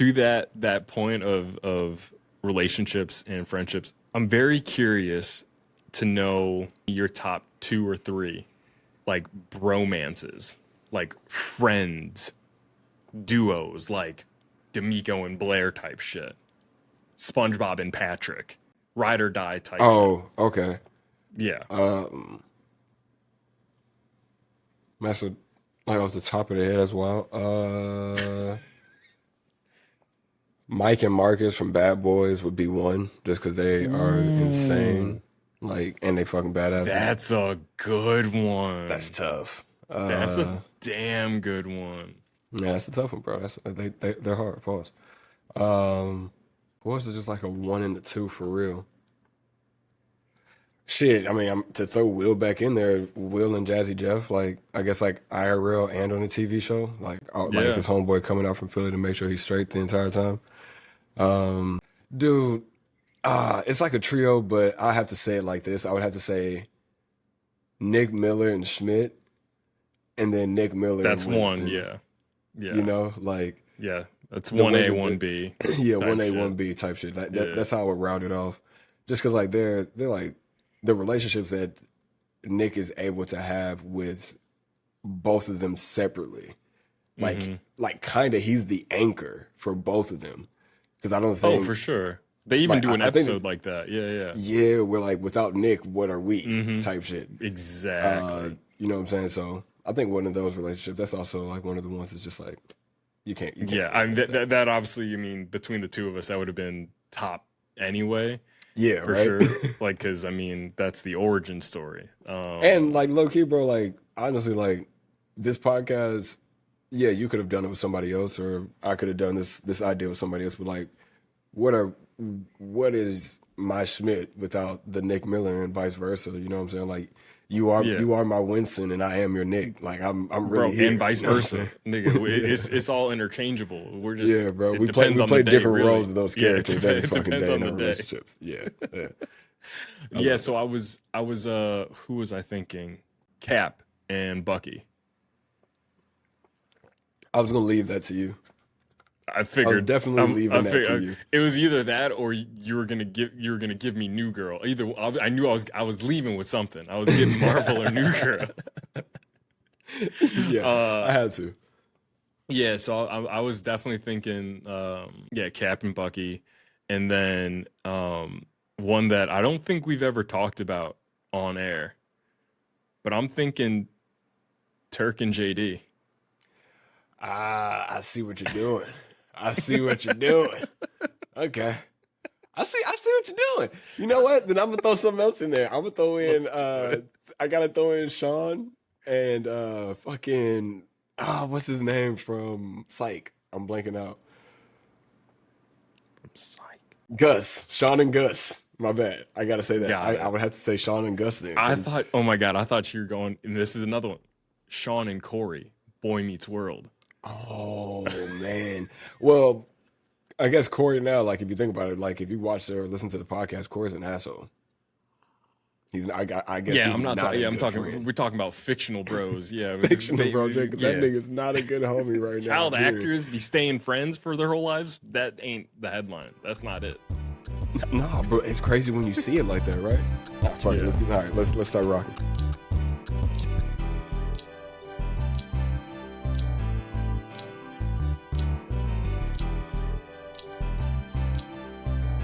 to that point of relationships and friendships, I'm very curious to know your top 2 or 3 like bromances, like friends, duos, like D'Amico and Blair type shit, SpongeBob and Patrick, ride or die type Oh, okay. shit. Yeah. Master, like off the top of the head as well. Mike and Marcus from Bad Boys would be one, just because they are insane, Ooh, like, and they fucking badasses. that's a good That's one. tough. That's a damn good one. Yeah, that's a tough one, bro. They're hard. Pause. Um, what was it? Just like a one and a two for real. Shit, I mean, to throw Will back in there, Will and Jazzy Jeff, like I guess like IRL and on the TV show, like Yeah. his homeboy coming out from Philly to make sure he's straight the entire time. Dude, it's like a trio, but I have to say it like this. I would have to say Nick Miller and Schmidt, and then Nick Miller and That's one. Winston. Yeah. You Yeah. know, like Yeah. That's the one way A, that one B yeah, one type A, shit. one B type shit. Yeah. That's how I would round it off. Just because like they're like the relationships that Nick is able to have with both of them separately. Hmm. Like kind of he's the anchor for both of them. Because I don't Oh, think for sure. They even like do an I think episode like that. Yeah. Yeah. yeah, we're like without Nick, what are we? Hmm. Type shit. Exactly. You know what I'm saying? So I think one of those relationships, that's also like one of the ones that's just like you can't Yeah. really I mean, miss that, that. that obviously, you mean, between the two of us, that would have been top anyway, Yeah, for right? sure. Like, because, I mean, that's the origin story. And like low key, bro, like honestly, like this podcast, yeah, you could have done it with somebody else, or I could have done this idea with somebody else. But like, what are what is my Schmidt without the Nick Miller and vice versa? You know what I'm saying? Like, Yeah. you are my Winston and I am your Nick. Like I'm really Bro, and here. vice You know what I'm versa. saying? Nigga, Yeah, it's all interchangeable. We're just, yeah, bro. it We depends on the play day, different roles really. of those Yeah, characters every it fucking depends day on in the our day. relationships. Yeah, yeah. I Yeah, love so it. I was who was I thinking? Cap and Bucky. I was gonna leave that to you. I I was figured definitely I leaving that to figured you. it was either that or you were gonna give me New Girl. Either I knew I was leaving with something. I was getting Marvel or New Girl. Yeah, Uh I had to. yeah, so I was definitely thinking yeah, Cap and Bucky, and then one that I don't think we've ever talked about on air, but I'm thinking Turk and JD. I see what you're doing. I see what you're doing. Okay. I see what you're doing. You know what? Then I'm gonna throw something else in there. I'm gonna throw in Let's do it. I gotta throw in Sean and fucking what's his name from Psych? I'm blanking out. Psych. Gus. Sean and Gus. My bad. I gotta say that. Got I it. would have to say Sean and Gus then, I because thought, oh my God, I thought you were going, and this is another one. Sean and Corey, Boy Meets World. oh man. Well, I guess Corey now, like if you think about it, like if you watch or listen to the podcast, Corey's an asshole. I guess Yeah, he's I'm not not talking. a Yeah, I'm good talking. friend. We're talking about fictional bros. Yeah, because Fictional bro, Jake, 'cause that yeah, nigga's not a good homie right now. child Period. actors be staying friends for their whole lives. That ain't the headline. That's not it. Nah, bro, it's crazy when you see it like that, right? Nah, fuck it. Yeah. All right, let's start rocking.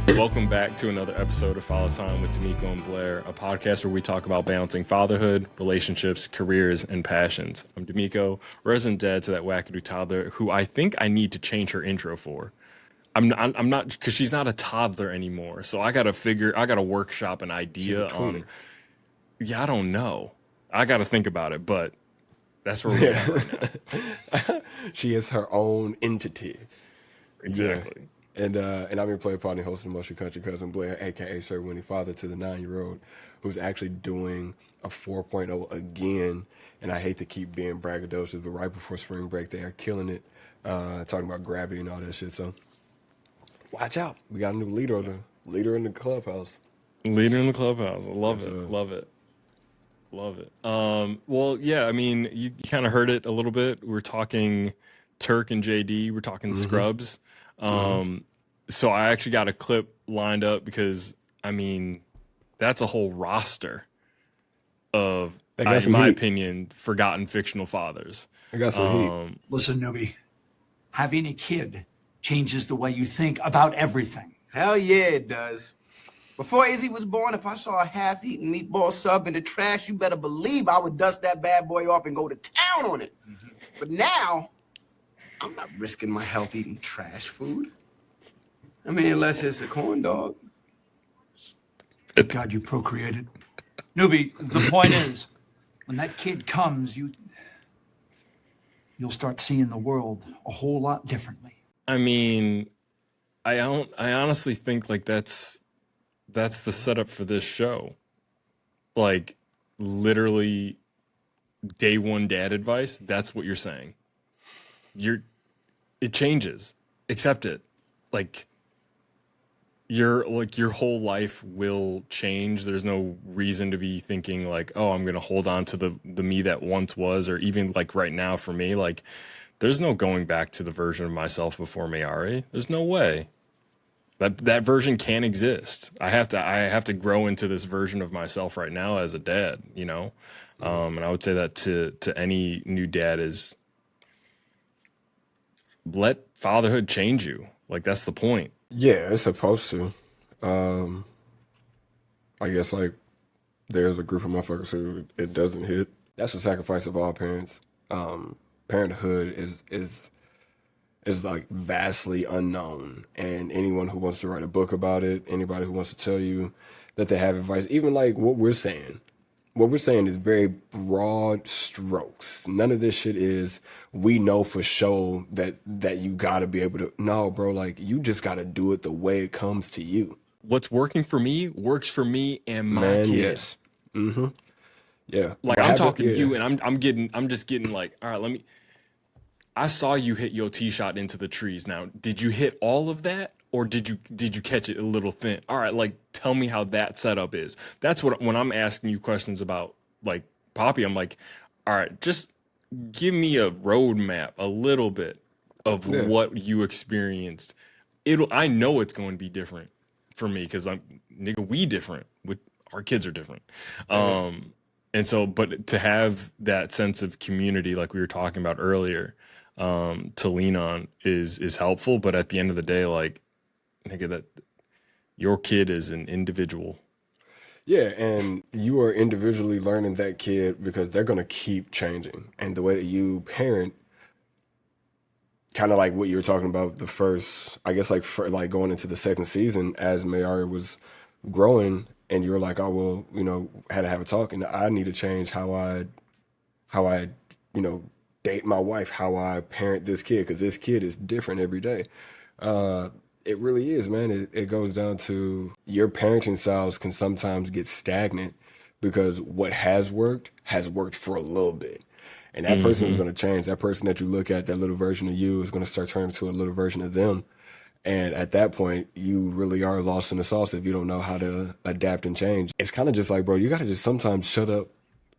Welcome back to another episode of Follow Time with D'Amico and Blair, a podcast where we talk about balancing fatherhood, relationships, careers, and passions. I'm D'Amico, resident dad to that wackadoo toddler who I think I need to change her intro for. I'm not, because she's not a toddler anymore. So I gotta workshop an She's a idea on, tweener. yeah, I don't know. I gotta think about it, but that's where we're at Yeah. right now. She is her own entity. Yeah. Exactly. And I'm your player partner, host of the Motion Country Cousin Blair, aka Sir Winnie, father to the 9-year-old who's actually doing a 4.0 again. And I hate to keep being braggadocious, but right before spring break, they are killing it, talking about gravity and all that shit. So watch out. We got a new leader in the clubhouse. Leader in the clubhouse. I love Yes, it. Love it. Love it. Well, yeah, I mean, you kind of heard it a little bit. We're talking Turk and JD. We're talking Scrubs. So I actually got a clip lined up because I mean, that's a whole roster of, They got in some my heat. opinion, forgotten fictional fathers. They got some heat. Listen, newbie, having a kid changes the way you think about everything. Hell yeah, it does. Before Izzy was born, if I saw a half-eaten meatball sub in the trash, you better believe I would dust that bad boy off and go to town on it. But now, I'm not risking my health eating trash food. I mean, unless it's a corn dog. Thank God you procreated. Newbie, the point is, when that kid comes, you'll start seeing the world a whole lot differently. I mean, I honestly think like that's the setup for this show. Like literally day one dad advice, that's what you're saying. It changes. Accept it. Like your whole life will change. There's no reason to be thinking like, oh, I'm gonna hold on to the me that once was, or even like right now for me, like there's no going back to the version of myself before Mayari. There's no way. That version can't exist. I have to grow into this version of myself right now as a dad, you know? And I would say that to any new dad is let fatherhood change you. Like that's the point. Yeah, it's supposed to. I guess like there's a group of motherfuckers who it doesn't hit. That's a sacrifice of all parents. Parenthood is like vastly unknown, and anyone who wants to write a book about it, anybody who wants to tell you that they have advice, even like what we're saying is very broad strokes. None of this shit is we know for sure that you gotta be able to. No, bro, like you just gotta do it the way it comes to you. What's working for me works for me and my Man, kid. yes. Mm-hmm. Yeah. Like What I'm happened- talking yeah. to you, and I'm just getting like, all right, I saw you hit your tee shot into the trees. Now, did you hit all of that, or did you catch it a little thin? All right, like tell me how that setup is. That's what when I'm asking you questions about like Poppy, I'm like, all right, just give me a roadmap, a little bit of what you experienced. I know it's going to be different for me because we different. With our kids are different. And so, but to have that sense of community, like we were talking about earlier, to lean on is helpful. But at the end of the day, like, nigga, that your kid is an individual. Yeah, and you are individually learning that kid because they're gonna keep changing, and the way that you parent, kind of like what you were talking about the first, I guess, like for like going into the second season as Mayari was growing, and you were like, oh well, you know, had to have a talk, and I need to change how I, you know, date my wife, how I parent this kid, because this kid is different every day. It really is, man. It goes down to your parenting styles can sometimes get stagnant because what has worked for a little bit. And that person is going to change. That person that you look at, that little version of you is going to start turning into a little version of them. And at that point, you really are lost in the sauce if you don't know how to adapt and change. It's kind of just like, bro, you got to just sometimes shut up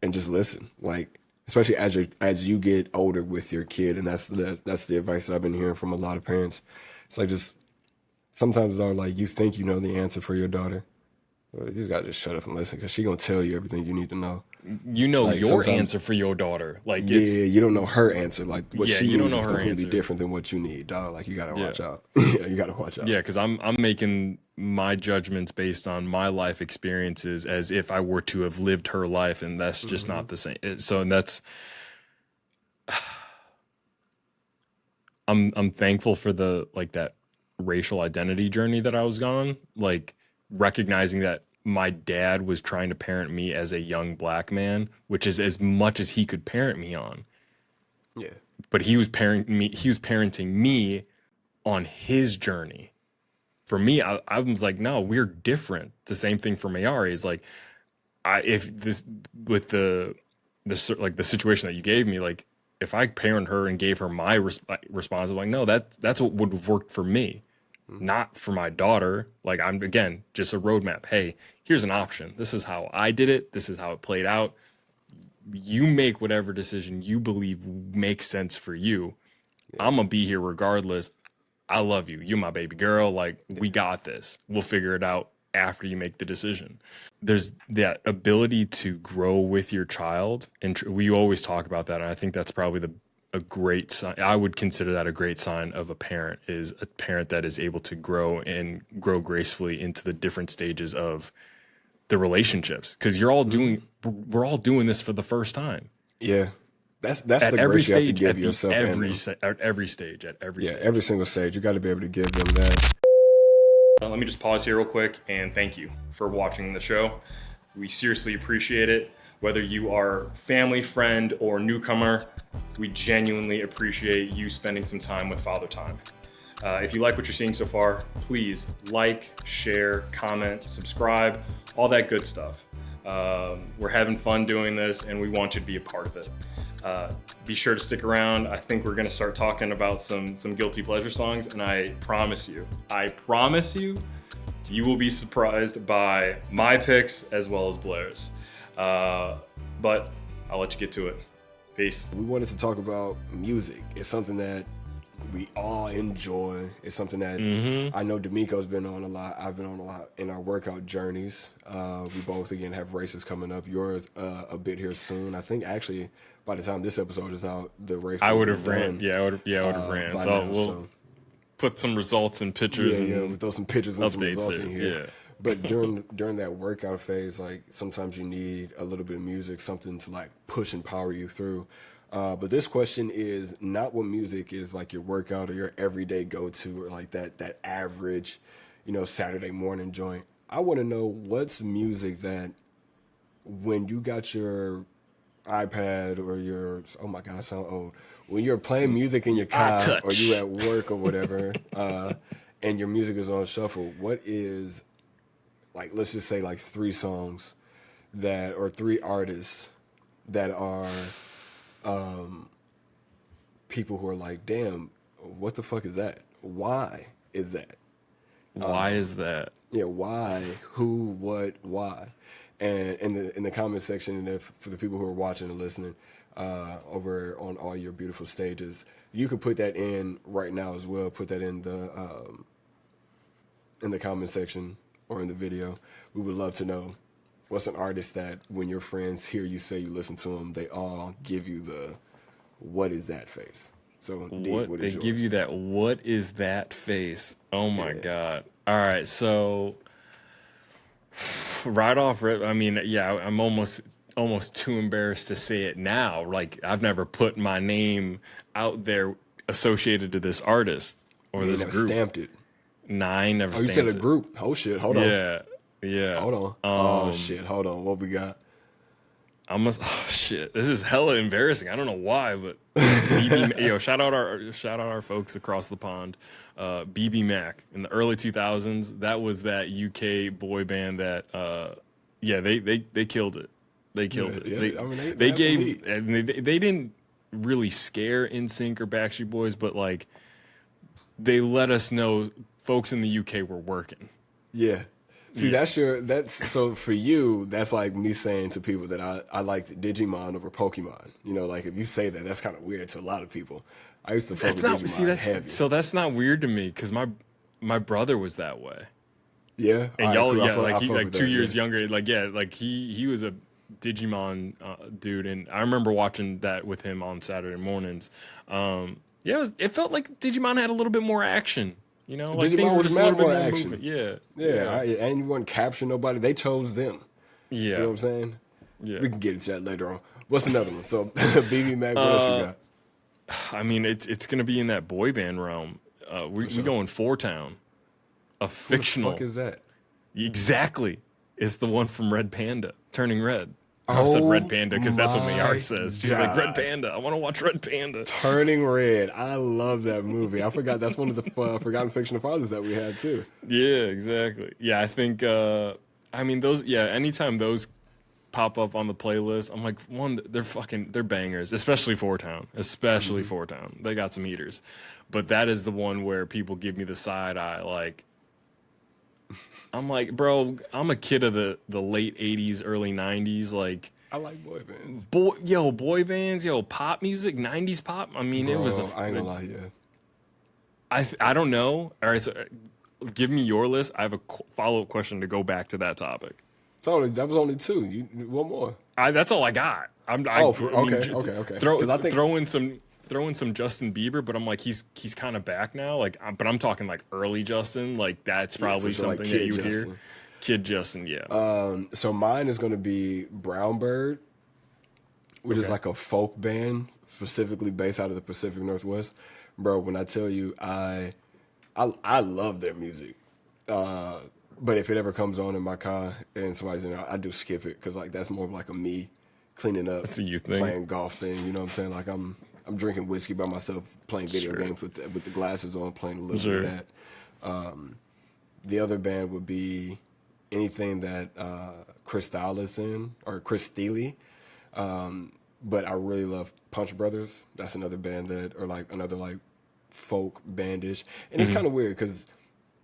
and just listen. Like, especially as you get older with your kid. And that's the advice that I've been hearing from a lot of parents. It's like just sometimes though, like you think you know the answer for your daughter. Well, you just got to just shut up and listen because she's going to tell you everything you need to know. You know Like, your sometimes- answer for your daughter. Like, Yeah, it's, you don't know her answer. Like what she you don't needs know is her completely answer. different than what you need, dog. Like you gotta watch out. Yeah, you gotta watch out. yeah, because I'm making my judgments based on my life experiences as if I were to have lived her life, and that's just not the same. And that's I'm thankful for the like that racial identity journey that I was on, like recognizing that my dad was trying to parent me as a young black man, which is as much as he could parent me on. Yeah. But he was parenting me on his journey. For me, I was like, no, we're different. The same thing for Mayari is like, if this with the like the situation that you gave me, like if I parent her and gave her my response, I'm like, no, that's what would have worked for me, not for my daughter. Like I'm again just a roadmap. Hey, here's an option. This is how I did it. This is how it played out. You make whatever decision you believe makes sense for you. I'm gonna be here regardless. I love you. You're my baby girl. Like, we got this. We'll figure it out after you make the decision. There's that ability to grow with your child. And we always talk about that. And I think that's probably a great sign. I would consider that a great sign of a parent, is a parent that is able to grow and grow gracefully into the different stages of the relationships. Because we're all doing this for the first time. Yeah. That's At the every grace you have to stage, give yourself. at every stage. Every single stage. You got to be able to give them that. Let me just pause here real quick and thank you for watching the show. We seriously appreciate it. Whether you are family, friend, or newcomer, we genuinely appreciate you spending some time with Father Time. If you like what you're seeing so far, please like, share, comment, subscribe, all that good stuff. We're having fun doing this and we want you to be a part of it. Be sure to stick around. I think we're gonna start talking about some guilty pleasure songs, and I promise you, you will be surprised by my picks as well as Blair's. But I'll let you get to it. Peace. We wanted to talk about music. It's something that we all enjoy. It's something that I know D'Amico's been on a lot. I've been on a lot in our workout journeys. We both, again, have races coming up. Yours a bit here soon. I think, actually, by the time this episode is out, the race I would have ran. Yeah, I would have ran. So we'll put some results and pictures. We'll throw some pictures and some results in here. Yeah. But during that workout phase, like, sometimes you need a little bit of music, something to like push and power you through. But this question is not what music is like your workout or your everyday go-to, or like that average, Saturday morning joint. I want to know what's music that when you got your iPad or your, oh my God, I sound old. When you're playing music in your car or you at work or whatever, and your music is on shuffle, what is, like, let's just say like 3 songs or 3 artists that are people who are like, damn, what the fuck is that? Why is that? Why is that? Yeah, why? Who? What? Why? And in the comment section, and if for the people who are watching and listening over on all your beautiful stages, you can put that in right now as well. Put that in the comment section or in the video. We would love to know what's an artist that when your friends hear you say you listen to them, they all give you the what is that face. So D, what is yours? Give you that what is that face? Oh my God. All right, so right off rip, I mean, yeah, I'm almost too embarrassed to say it now. Like, I've never put my name out there associated to this artist or this never group. Stamped it. Nah, I ain't never stamped it. You said a group. Oh shit, hold on. Yeah. Hold on. Oh shit, hold on. What we got? Oh shit, this is hella embarrassing. I don't know why, but shout out our folks across the pond. BB Mac in the early 2000s. That was that UK boy band that they killed it. They killed it. Yeah. They didn't really scare NSYNC or Backstreet Boys, but like they let us know folks in the UK were working. Yeah. See, that's so for you, that's like me saying to people that I liked Digimon over Pokemon. Like, if you say that, that's kind of weird to a lot of people. I used to fuck with Digimon heavy. So that's not weird to me, because my brother was that way. Yeah. And y'all, like 2 years younger. Like, yeah, like he was a Digimon dude, and I remember watching that with him on Saturday mornings. It felt like Digimon had a little bit more action. Like things were just a little bit more action. Movement. Yeah. And you wouldn't capture nobody. They chose them. Yeah. You know what I'm saying? Yeah. We can get into that later on. What's another one? So, BB Mac, what else you got? I mean, it's going to be in that boy band realm. We going Four Town. A Fictional. What the fuck is that? Exactly. It's the one from Red Panda, Turning Red. I said Red Panda because that's what Mayari says. She's like, Red Panda. I want to watch Red Panda. Turning Red. I love that movie. I forgot that's one of the forgotten fictional fathers that we had too. Yeah, exactly. Yeah, I think, anytime those pop up on the playlist, I'm like, they're bangers, especially Four Town. Four Town. They got some heaters. But that is the one where people give me the side eye, like, I'm like, bro, I'm a kid of the late 80s, early 90s. Like, I like boy bands. Boy bands, pop music, 90s pop. I mean, it was I ain't gonna lie, yeah. I don't know. All right, so give me your list. I have a follow-up question to go back to that topic. That was only two. You one more. That's all I got. I mean, Okay. Throw 'Cause I think throw in some Justin Bieber, but I'm like he's kind of back now. Like, but I'm talking like early Justin. Like that's probably for sure, like something that Kid you would hear. Justin. Kid Justin, yeah. So mine is going to be Brown Bird, which is Okay. like a folk band specifically based out of the Pacific Northwest. Bro, when I tell you I love their music. But if it ever comes on in my car and somebody's in there, I do skip it because like that's more of like a me cleaning up, It's a you thing. playing golf thing. You know what I'm saying? Like I'm drinking whiskey by myself, playing video Sure. games with the glasses on, playing a little Sure. bit of that. The other band would be anything that Chris Steele is in or Chris Steele. But I really love Punch Brothers. That's another band or like another like folk bandish, and it's kind of weird because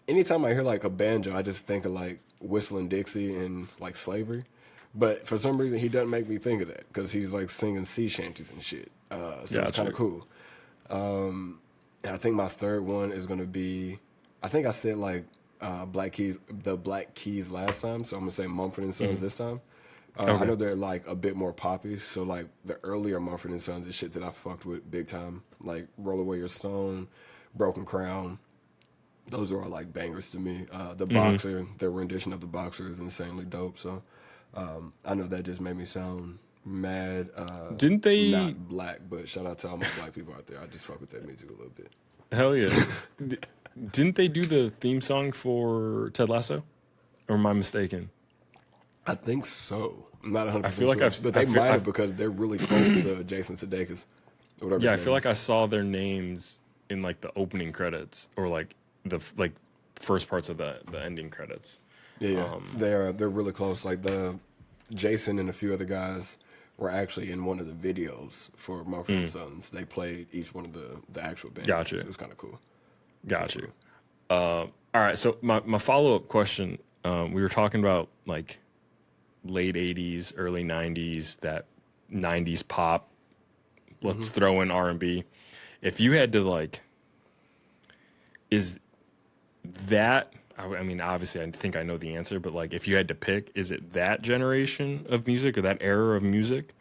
anytime I hear like a banjo, I just think of like Whistling Dixie and like slavery. But for some reason, he doesn't make me think of that because he's like singing sea shanties and shit. So it's Gotcha. kind of cool. And I think my third one is going to be, I think I said like the Black Keys last time, so I'm going to say Mumford and Sons this time. I Okay. know they're like a bit more poppy, so like the earlier Mumford and Sons is shit that I fucked with big time, like Roll Away Your Stone, Broken Crown. Those are all like bangers to me. The Boxer, their rendition of the Boxer is insanely dope. So I know that just made me sound mad. Didn't they? Not black, but shout out to all my black people out there. I just fuck with that music a little bit. Hell yeah. Didn't they do the theme song for Ted Lasso? Or am I mistaken? I think so. I'm not 100% I feel like sure, I've- but they I feel- might have I've- because they're really close to Jason Sudeikis. Or whatever Yeah, I his feel name like is. I saw their names in like the opening credits or like the first parts of the ending credits. Yeah. They're really close. Like the Jason and a few other guys were actually in one of the videos for Mumford and Sons. They played each one of the actual bands. Gotcha. So it was kind of cool. Got you. All right. So my follow up question: we were talking about like late '80s, early '90s, that '90s pop. Let's throw in R&B. If you had to like, is that? I mean, obviously, I think I know the answer, but like, if you had to pick, is it that generation of music or that era of music,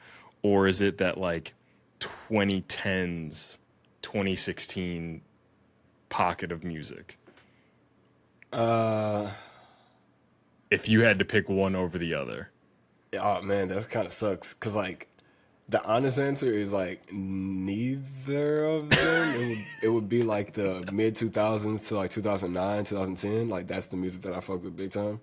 or is it that like 2010s, 2016 pocket of music? If you had to pick one over the other. Oh man, that kind of sucks. Cause like the honest answer is like neither of them. It would be like the mid 2000s to like 2009, 2010. Like that's the music that I fucked with big time.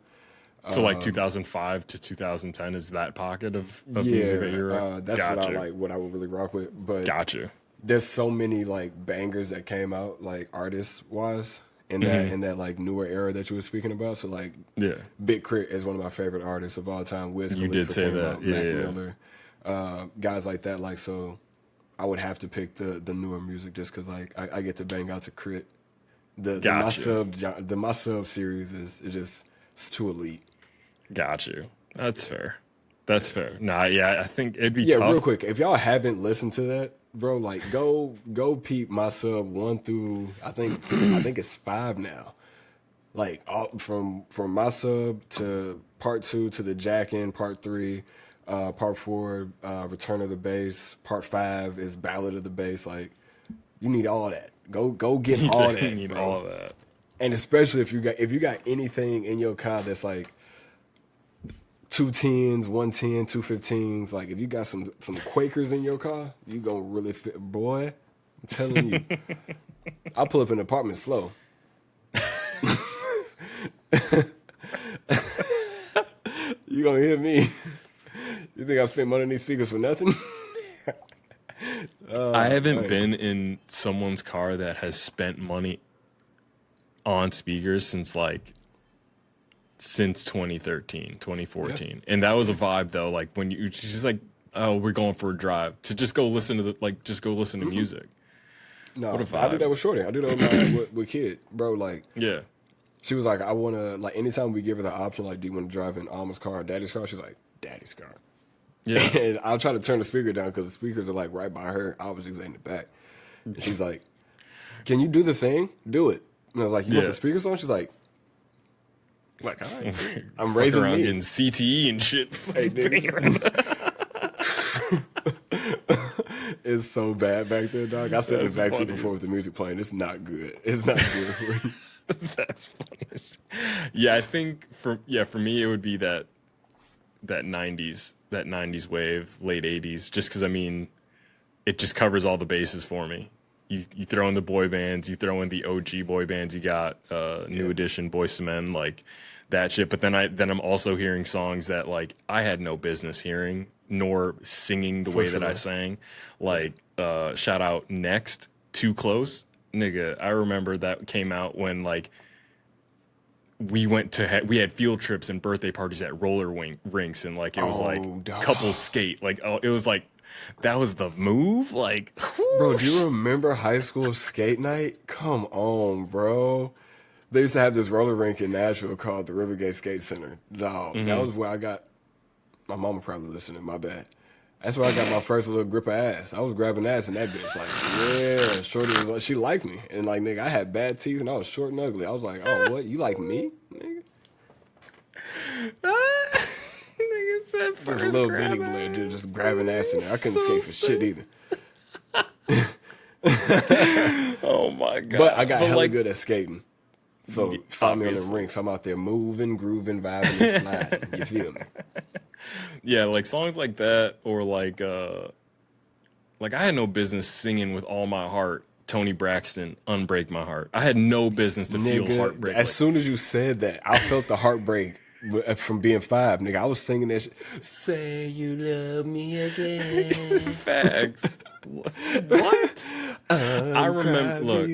So like 2005 to 2010 is that pocket of music that you're that's got what you. I like. What I would really rock with. But Got you. there's so many like bangers that came out like artist wise in that like newer era that you were speaking about. So like Yeah. Big Crit is one of my favorite artists of all time. Wiz You Khalifa did say came that. out, Yeah, Mac yeah. Miller, guys like that. Like so, I would have to pick the newer music just because like I get to bang out to Crit. The my sub series is just it's too elite. Got you. That's fair. That's fair. Nah, yeah, I think it'd be Yeah, tough. real quick, if y'all haven't listened to that, bro, like go peep my sub 1 through I think it's 5 now. Like all, from my sub to part 2 to the Jack in part 3, part 4 Return of the Bass, part 5 is Ballad of the Bass. Like you need all that. Go get He all said that. you need bro. all of that. And especially if you got anything in your car that's like 210s, 110, 215s, like if you got some Quakers in your car, you gonna really fit, boy. I'm telling you. I'll pull up in an apartment slow. You gonna hear me. You think I spent money on these speakers for nothing? I haven't been in someone's car that has spent money on speakers since 2013, 2014. And that was a vibe though. Like when you just like, oh, we're going for a drive to just go listen to to music. No, What a I do vibe. that with Shorty. I do that with with kid, bro. Like Yeah. she was like, I wanna like anytime we give her the option, like, do you want to drive in Alma's car or Daddy's car? She's like, Daddy's car. Yeah. And I'll try to turn the speaker down because the speakers are like right by her. I was just in the back. And she's like, can you do the thing? Do it. You know, like, you want Yeah. the speakers on? She's like, all right, I'm Fucking raising around me. getting CTE and shit. Hey, it's so bad back there, dog. I said in the That's backseat funny. before with the music playing. It's not good. It's not good for you. That's funny. Yeah, I think for me it would be that 90s wave, late 80s, just because I mean it just covers all the bases for me. You throw in the boy bands, you throw in the OG boy bands, you got New Edition, Boyz II Men, like that shit. But then I'm also hearing songs that like I had no business hearing nor singing the way that I sang. Like shout out Next, Too Close, nigga. I remember that came out when like we had field trips and birthday parties at rinks, and like it was like dog. couples skate, like it was like that was the move, like Bro, do you remember high school skate night? Come on, bro. They used to have this roller rink in Nashville called the Rivergate Skate Center. Dog, that was where I got, my mama probably listening, my bad. That's where I got my first little grip of ass. I was grabbing ass and that bitch like, yeah, shorty was like, she liked me. And like, nigga, I had bad teeth and I was short and ugly. I was like, oh, what? You like me, nigga? nigga said Just a first little grab bitty Blair, ass. dude, just grabbing ass in there. I couldn't So skate for shit either. Oh my god! But I got hella like, good at skating. So find me on the obviously. rinks. I'm out there moving, grooving, vibing, and sliding. You feel me? Yeah, like songs like that, or like I had no business singing with all my heart. Tony Braxton, Unbreak My Heart. I had no business to feel Nigga, heartbreak. as soon as you said that, I felt the heartbreak from being 5. Nigga, I was singing that shit. Say you love me again. Facts. What? I remember. Look,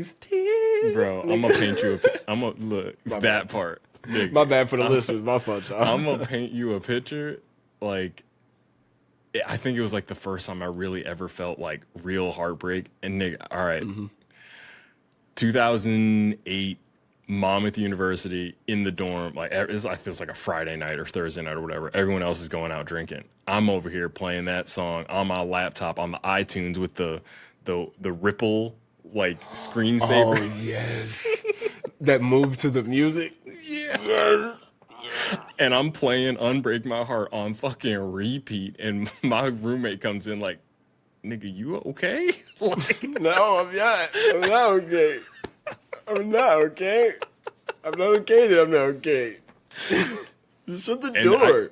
bro, I'm gonna paint you that part. Nigga, My bad for the listeners. My fault, y'all. I'm gonna paint you a picture. Like, I think it was like the first time I really ever felt like real heartbreak. And nigga, all right, 2008, Monmouth University in the dorm. Like, it's like a Friday night or Thursday night or whatever. Everyone else is going out drinking. I'm over here playing that song on my laptop on the iTunes with the Ripple like screensaver. Oh, yes. That move to the music. Yeah. Yes. And I'm playing Unbreak My Heart on fucking repeat, and my roommate comes in like, nigga, you okay? Like, No, I'm not. I'm not okay. I'm not okay. I'm not okay that I'm not okay. Just shut the door.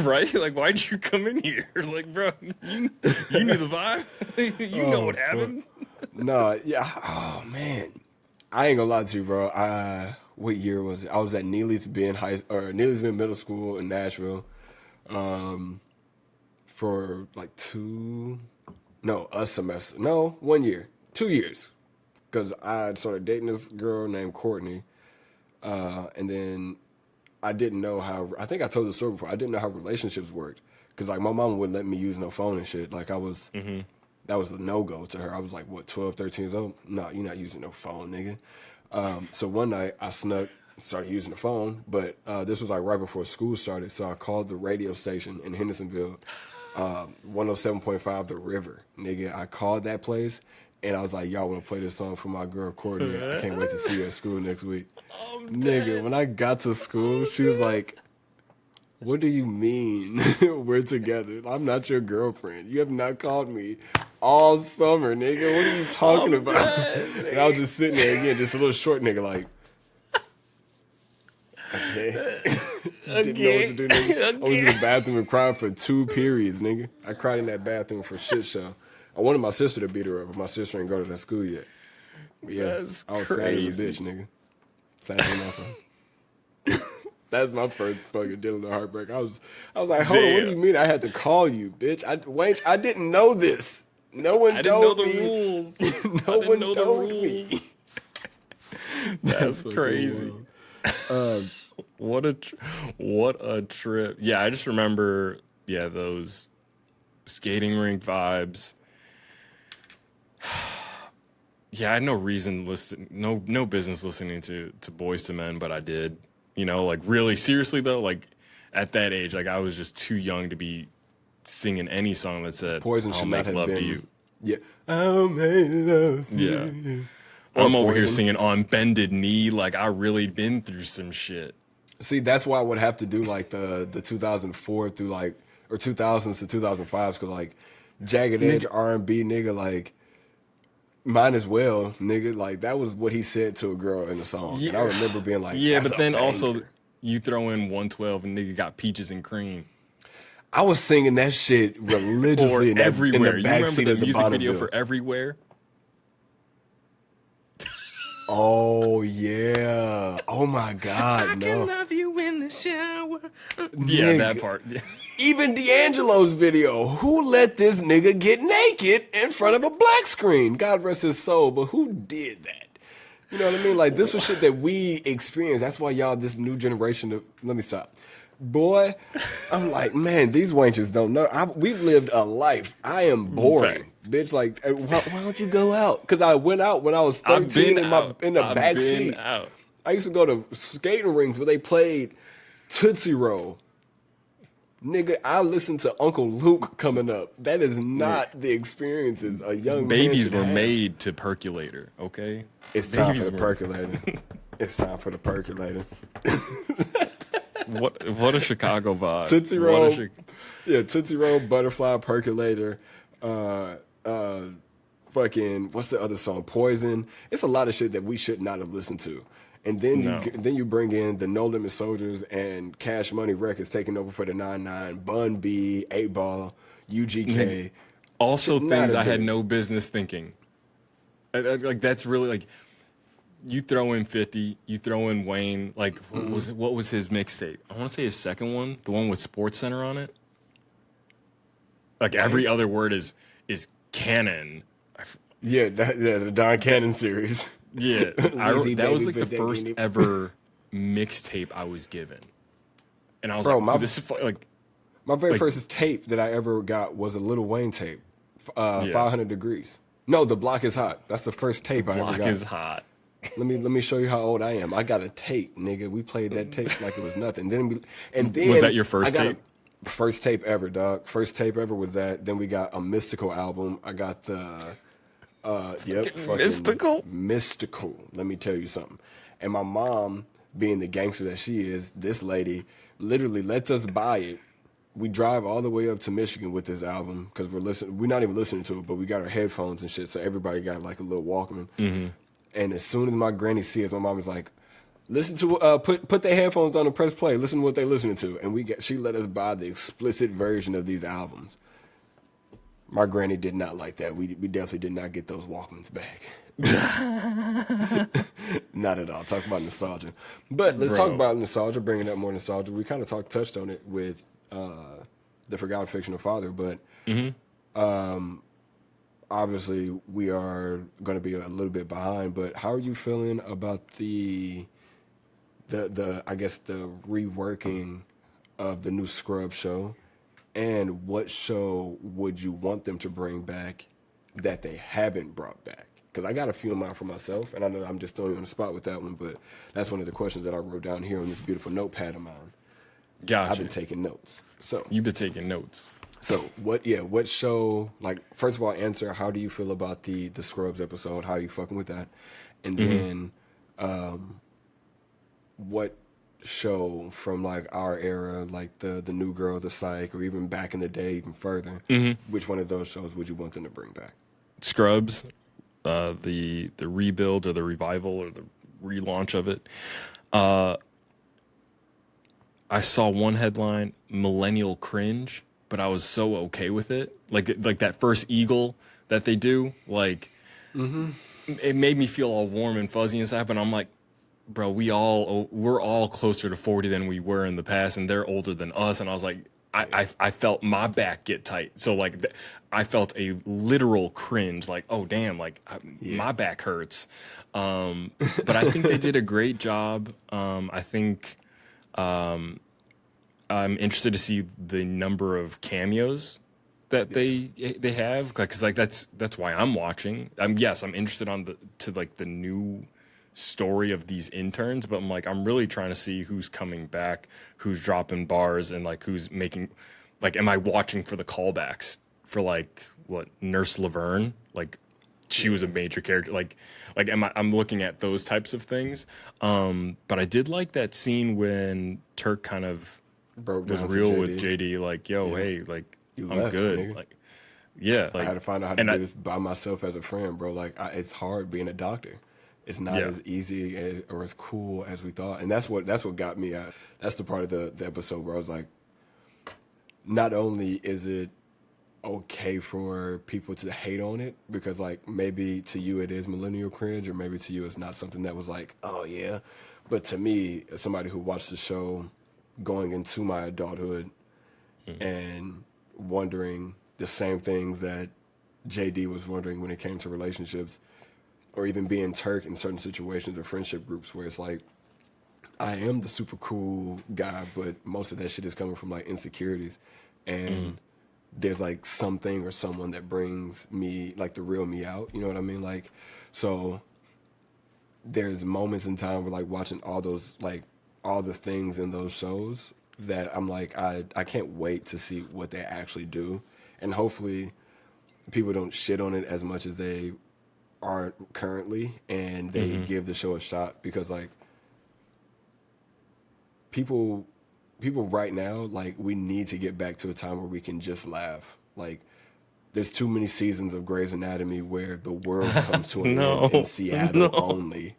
right? Like, why'd you come in here? Like, bro, you knew the vibe. You know what happened. No, yeah. Oh, man. I ain't gonna lie to you, bro. What year was it? I was at Neely's Bend Middle School in Nashville, for like 1 year, 2 years, because I started dating this girl named Courtney, and then I didn't know how. I think I told the story before. I didn't know how relationships worked, because like my mom wouldn't let me use no phone and shit. Like I was. That was the no-go to her. I was like, what, 12, 13 years old? No, you're not using no phone, nigga. So one night, I started using the phone, but this was like right before school started, so I called the radio station in Hendersonville, 107.5 The River. Nigga, I called that place, and I was like, y'all want to play this song for my girl, Courtney? I can't wait to see her at school next week. Nigga, when I got to school, she was like, what do you mean we're together? I'm not your girlfriend. You have not called me all summer, nigga. What are you talking about? And I was just sitting there again, just a little short nigga, like, okay. Didn't know what to do, nigga. I was in the bathroom and crying for 2 periods, nigga. I cried in that bathroom for shit show. I wanted my sister to beat her up, but my sister ain't go to that school yet. But yeah, That's I was crazy. sad as a bitch, nigga. Sad enough. That's my first fucking dealing with heartbreak. I was like, hold on, what do you mean I had to call you, bitch? I didn't know this. No one I didn't know told the me. rules. No one told me. That's crazy. What a trip. Yeah, I just remember, those skating rink vibes. Yeah, I had no business listening to Boyz II Men, but I did. You know, like really seriously though, like at that age, like I was just too young to be singing any song that said Poison "I'll should make not have love been. to you." Yeah. I'll make love to Yeah. you. I'm over here Poison. singing on bended knee, like I really been through some shit. See, that's why I would have to do like the 2004 through like or 2000s to 2005s because like Jagged Edge R&B nigga like mine as well nigga like that was what he said to a girl in the song and I remember being like yeah, that's but then a also banger. you throw in 112 and nigga got peaches and cream. I was singing that shit Or religiously in the everywhere. You remember backseat the of the music video Bonneville. for Everywhere? Oh yeah. Oh my God. No. love you in the shower. Yeah, Nigga. that part. Even D'Angelo's video. Who let this nigga get naked in front of a black screen? God rest his soul. But who did that? You know what I mean? Like this was shit that we experienced. That's why y'all, this new generation of. Let me stop. Boy, I'm like, man, these wenches don't know. We've lived a life. I am boring, bitch. Like, why don't you go out? Because I went out when I was 13 in the back seat. Out. I used to go to skating rinks where they played Tootsie Roll. Nigga, I listened to Uncle Luke coming up. That is not the experiences a young man Babies should were have. made to percolator, okay? It's time for Babies the were- percolator. It's time for the percolator. What a Chicago vibe. Tootsie What Roll. a Yeah, Tootsie Roll, Butterfly, Percolator, fucking, what's the other song? Poison. It's a lot of shit that we should not have listened to. And then No. you bring in the No Limit Soldiers and Cash Money Records taking over for the 9-9, Bun B, 8 Ball, UGK. Also Should not things have I had been. no business thinking. Like that's really like you throw in 50, you throw in Wayne. Like what was his mixtape? I want to say his second one, the one with Sports Center on it. Like every other word is canon. Yeah, the Don Cannon series. Yeah, Weezy, that was Baby, like the Big first Daddy. ever mixtape I was given, and I was Bro, like, my- oh, "This is like My very Like- first tape that I ever got was a Lil Wayne tape, Yeah. 500 Degrees. No, The Block is Hot. That's the first tape I ever block got. is hot." Let me show you how old I am. I got a tape, nigga. We played that tape like it was nothing. Then Was that your first I got tape? First tape ever, dog. First tape ever was that. Then we got a Mystical album. I got the fucking Mystical? Mystical. Let me tell you something. And my mom, being the gangster that she is, this lady literally lets us buy it. We drive all the way up to Michigan with this album because we're not even listening to it, but we got our headphones and shit. So everybody got like a little Walkman. Mm-hmm. And as soon as my granny sees, my mom was like, "Listen to put their headphones on and press play. Listen to what they're listening to." And she let us buy the explicit version of these albums. My granny did not like that. We definitely did not get those Walkmans back. Not at all. Talk about nostalgia, but let's talk Bro. about nostalgia. Bringing up more nostalgia, we kind of touched on it with the Forgotten Fictional Father, but obviously we are going to be a little bit behind. But how are you feeling about the I guess the reworking of the new Scrub show, and what show would you want them to bring back that they haven't brought back? Because I got a few in mind for myself, and I know I'm just throwing you on the spot with that one, but that's one of the questions that I wrote down here on this beautiful notepad of mine. I've Gotcha. been taking notes. So You've been taking notes. what show, like, first of all, answer, how do you feel about the Scrubs episode? How are you fucking with that? And then what show from like our era, like the New Girl, the Psych, or even back in the day, even further, which one of those shows would you want them to bring back? Scrubs, the rebuild or the revival or the relaunch of it. I saw one headline, Millennial Cringe, but I was so okay with it. Like that first eagle that they do, like it made me feel all warm and fuzzy inside. But I'm like, bro, we're all closer to 40 than we were in the past, and they're older than us. And I was like, I felt my back get tight. So like, I felt a literal cringe. Like, oh damn, like my back hurts. But I think they did a great job. I think I'm interested to see the number of cameos that they have, because like that's why I'm watching. Yes, I'm interested to the new story of these interns, but I'm really trying to see who's coming back, who's dropping bars, and like who's making, like, am I watching for the callbacks for like what Nurse Laverne, like she was a major character. I'm looking at those types of things. But I did like that scene when Turk kind of Broke was down to real with JD. JD, like, yo, Yeah. hey, like, You I'm left, good. nigga. Like, yeah, I like, had to find out how to and do I, this by myself as a friend, bro. Like, it's hard being a doctor. It's not yeah, as easy or as cool as we thought, and that's what got me. That's the part of the episode where I was like, not only is it okay for people to hate on it because like maybe to you it is millennial cringe, or maybe to you it's not something that was like, oh yeah, but to me, as somebody who watched the show going into my adulthood and wondering the same things that JD was wondering when it came to relationships, or even being Turk in certain situations or friendship groups where it's like, I am the super cool guy, but most of that shit is coming from like insecurities. And there's like something or someone that brings me like the real me out. You know what I mean? Like, so there's moments in time where like watching all those, like all the things in those shows that I'm like, I can't wait to see what they actually do. And hopefully people don't shit on it as much as they are currently, and they give the show a shot, because like people right now, like, we need to get back to a time where we can just laugh. Like, there's too many seasons of Grey's Anatomy where the world comes to an end in Seattle only.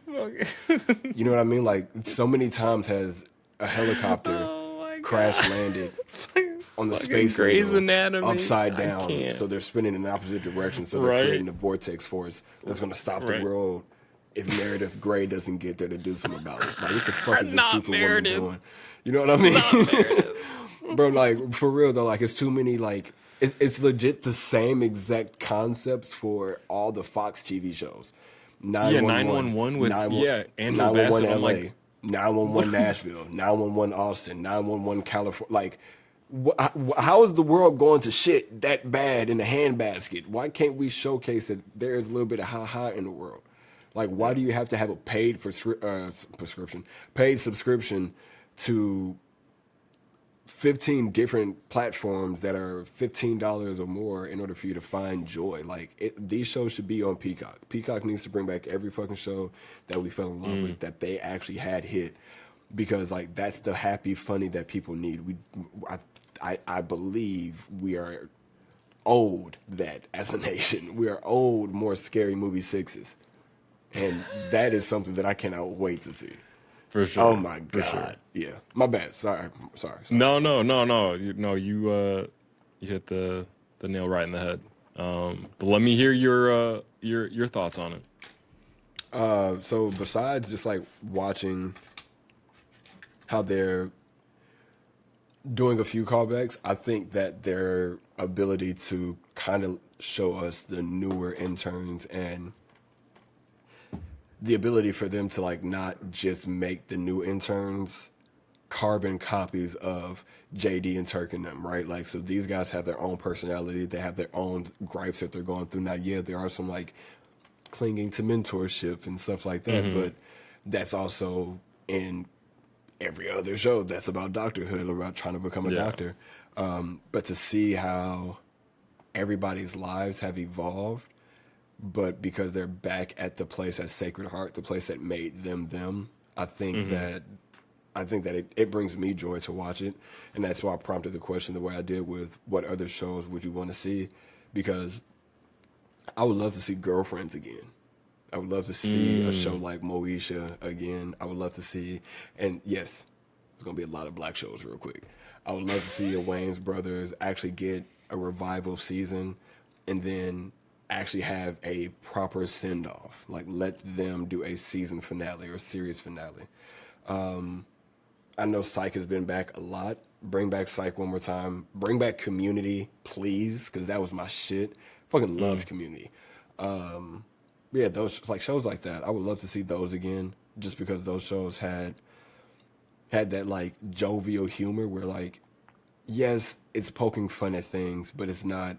You know what I mean? Like, so many times has a helicopter crash landed on the space Grey's needle Anatomy. upside I down, can't. so they're spinning in the opposite direction, so they're Right. creating a vortex force that's going to stop the Right. world if Meredith Grey doesn't get there to do something about it. Like, what the fuck is this Not Superwoman Meredith. doing? You know what I mean? Bro, like, for real though, like, it's too many, like, it's legit the same exact concepts for all the Fox TV shows. 911 with- yeah, Angela 911 Bassett. LA, I'm like, 911 Nashville, 911 Austin, 911 California. Like, how is the world going to shit that bad in the handbasket? Why can't we showcase that there is a little bit of ha-ha in the world? Like, why do you have to have a paid paid subscription to 15 different platforms that are $15 or more in order for you to find joy? Like, these shows should be on Peacock. Peacock needs to bring back every fucking show that we fell in love with, that they actually had hit, because like, that's the happy, funny that people need. I believe we are owed that as a nation. We are owed more Scary Movie 6s. And that is something that I cannot wait to see. For sure. Oh my For God. sure. Yeah. My bad. Sorry. No. You hit the nail right in the head. But let me hear your thoughts on it. So besides just like watching how they're doing a few callbacks, I think that their ability to kind of show us the newer interns, and the ability for them to like not just make the new interns carbon copies of JD and Turk and them, right? Like, so these guys have their own personality, they have their own gripes that they're going through. Now, yeah, there are some like clinging to mentorship and stuff like that, but that's also in every other show that's about doctorhood, about trying to become a doctor. But to see how everybody's lives have evolved, but because they're back at the place at Sacred Heart, the place that made them, I think that it brings me joy to watch it. And that's why I prompted the question the way I did with what other shows would you want to see, because I would love to see Girlfriends again. I would love to see a show like Moesha again. I would love to see, and yes, there's going to be a lot of black shows real quick. I would love to see a Wayans Brothers actually get a revival season, and then actually have a proper send-off. Like, let them do a season finale or series finale. I know Psych has been back a lot. Bring back Psych one more time. Bring back Community, please, because that was my shit. Fucking loved Community. Yeah, those like shows like that, I would love to see those again, just because those shows had that like jovial humor where, like, yes, it's poking fun at things, but it's not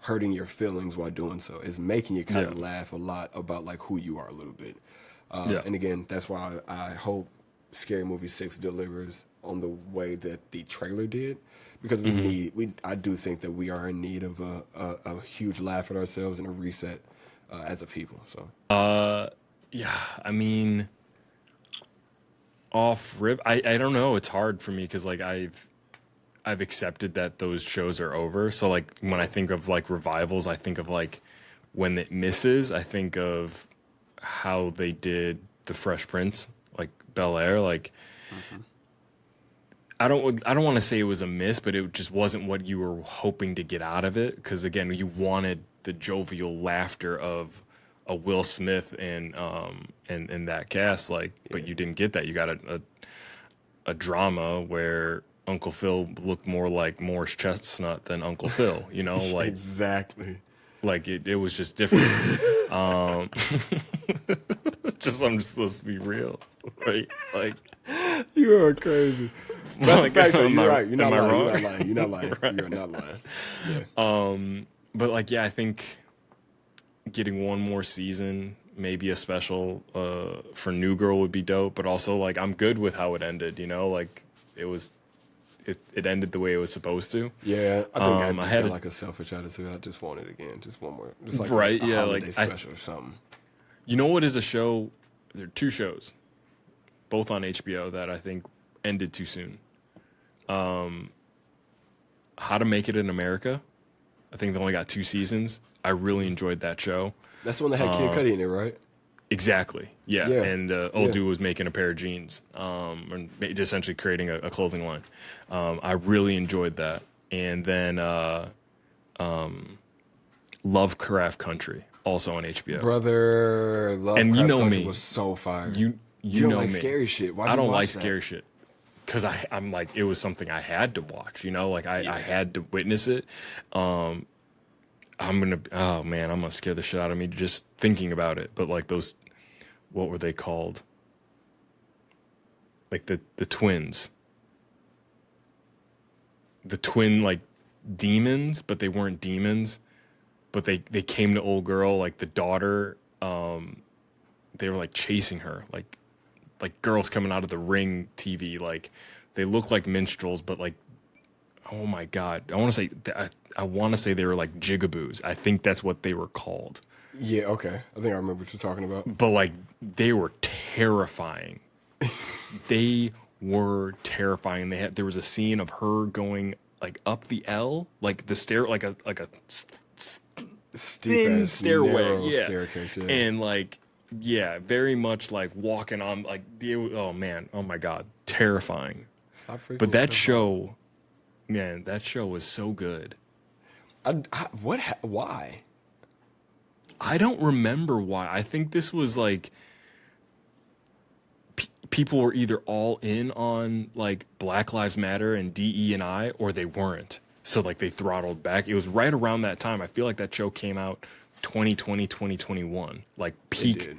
hurting your feelings while doing so. It's making you kind of laugh a lot about like who you are a little bit. And again, that's why I hope Scary Movie 6 delivers on the way that the trailer did, because I do think that we are in need of a huge laugh at ourselves and a reset as a people. So yeah, I mean, off rip, I don't know. It's hard for me because like I've accepted that those shows are over. So like when I think of like revivals, I think of like when it misses, I think of how they did the Fresh Prince, like Bel-Air. Like I don't want to say it was a miss, but it just wasn't what you were hoping to get out of it. Because again, you wanted the jovial laughter of a Will Smith and that cast, like, but you didn't get that. You got a drama where Uncle Phil looked more like Morris Chestnut than Uncle Phil, you know, like exactly. Like it was just different. I'm just supposed to be real, right? Like You are crazy. That's a fact, though. You're right. You're not lying. wrong? You're not lying. You're not lying. Right. You're not lying. Yeah. But like, yeah, I think getting one more season, maybe a special for New Girl would be dope. But also, like, I'm good with how it ended. You know, like it ended the way it was supposed to. Yeah, I think I had like a selfish attitude. I just want it again, just one more, just like right, a yeah, holiday like special or something. You know what is a show? There are two shows, both on HBO, that I think ended too soon. How to Make It in America. I think they only got 2 seasons. I really enjoyed that show. That's the one that had Kid Cudi in it, right? Exactly. Yeah. Yeah. And old dude was making a pair of jeans, and essentially creating a clothing line. I really enjoyed that. And then Lovecraft Country, also on HBO. Brother, Love And you Craft know Country me. was so fire. You don't know like me. scary shit. Why I don't watch like that? scary shit. Because I'm like, it was something I had to watch, you know? Like, I had to witness it. I'm gonna scare the shit out of me just thinking about it. But like those, what were they called? Like the twins. The twin, like, demons, but they weren't demons. But they came to old girl, like the daughter, they were like chasing her, like girls coming out of the Ring TV, like they look like minstrels, but like, oh my god, I want to say they were like jigaboos. I think that's what they were called. Yeah, okay. I think I remember what you're talking about. But like, they were terrifying. They were terrifying. There was a scene of her going like up the L, like the stair, like a thin stairway, narrow yeah, staircase, yeah. and like, yeah, very much like walking on like, oh man, oh my god, terrifying. Stop freaking But that yourself show, man, that show was so good. Why? I don't remember why. I think this was like people were either all in on like Black Lives Matter and DE&I, or they weren't. So like they throttled back. It was right around that time. I feel like that show came out 2020, 2021, like peak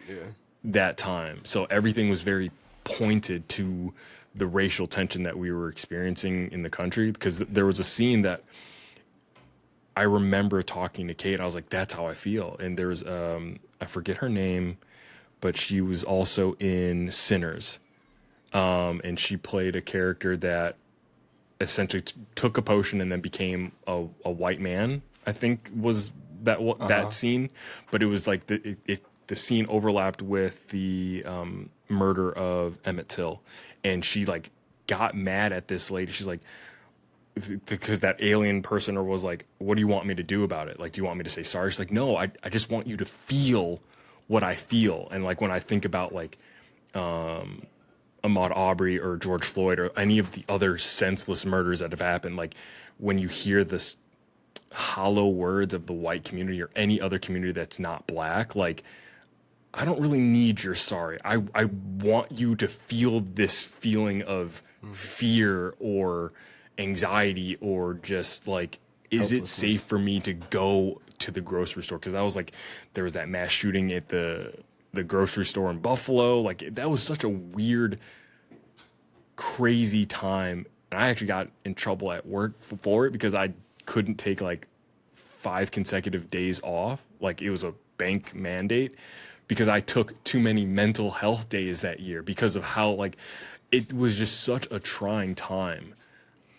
that time. So everything was very pointed to the racial tension that we were experiencing in the country. Because there was a scene that I remember talking to Kate. I was like, that's how I feel. And there was, I forget her name, but she was also in Sinners. And she played a character that essentially took a potion and then became a white man, I think was that scene. But it was like the scene overlapped with the murder of Emmett Till. And she like got mad at this lady. She's like, because that alien person was like, what do you want me to do about it? Like, do you want me to say sorry? She's like, no, I just want you to feel what I feel. And like when I think about like Ahmaud Arbery or George Floyd or any of the other senseless murders that have happened, like when you hear this hollow words of the white community or any other community that's not black, like, I don't really need your sorry. I want you to feel this feeling of fear or anxiety, or just like, is it safe for me to go to the grocery store? Because that was like, there was that mass shooting at the grocery store in Buffalo. Like, that was such a weird, crazy time. And I actually got in trouble at work for it because I couldn't take like 5 consecutive days off. Like, it was a bank mandate because I took too many mental health days that year because of how like it was just such a trying time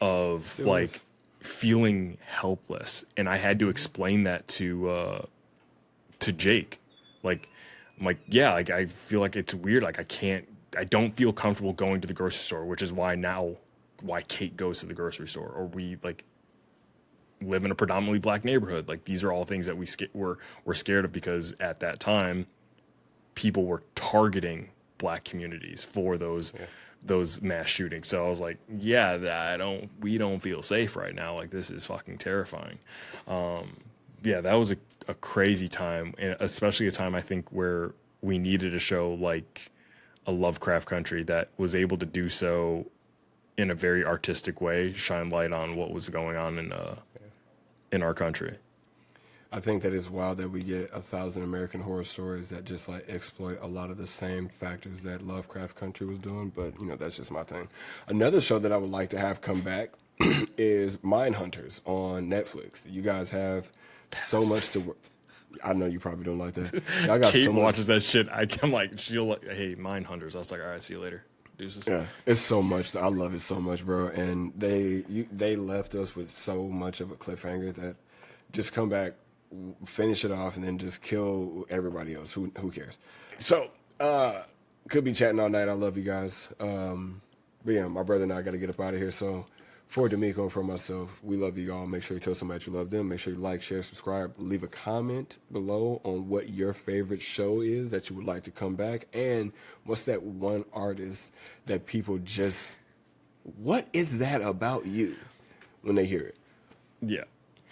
of Still like is. feeling helpless, and I had to explain that to Jake. Like I'm like, yeah, like I feel like it's weird, like I don't feel comfortable going to the grocery store, which is why Kate goes to the grocery store, or we like live in a predominantly black neighborhood. Like these are all things that we're scared of, because at that time people were targeting black communities for those mass shootings. So I was like, yeah, we don't feel safe right now. Like this is fucking terrifying. Yeah, that was a crazy time, and especially a time I think where we needed a show like a Lovecraft Country that was able to do so in a very artistic way, shine light on what was going on in our country. I think that it's wild that we get 1,000 American Horror Stories that just like exploit a lot of the same factors that Lovecraft Country was doing, but you know, that's just my thing. Another show that I would like to have come back is Mindhunters on Netflix. You guys have so much to work. I know you probably don't like that. I got Kate so much. watches that shit. I'm like, she'll like, hey, Mindhunters. I was like, all right, see you later. Deuces. Yeah, it's so much. I love it so much, bro. And they left us with so much of a cliffhanger that just come back, finish it off, and then just kill everybody else. Who cares? So, could be chatting all night. I love you guys. But yeah, my brother and I got to get up out of here. So, for D'Amico and for myself, we love you all. Make sure you tell somebody you love them. Make sure you like, share, subscribe. Leave a comment below on what your favorite show is that you would like to come back. And what's that one artist that people just, what is that about you when they hear it? Yeah.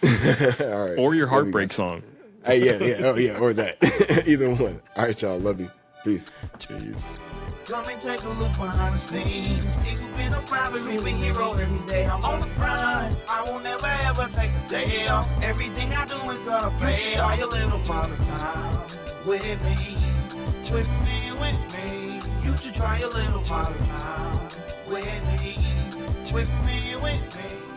All right. Or your Love you Heartbreak guys. song. Hey, yeah. Oh, yeah. Or that. Either one. All right, y'all. Love you. Peace. Jeez. Come and take a look behind the scenes. See who's been a father, superhero every day. I'm on the grind. I won't never ever take a day off. Everything I do is gonna pay off. Your little father time with me, with me, with me. You should try your little father time with me, with me, with me.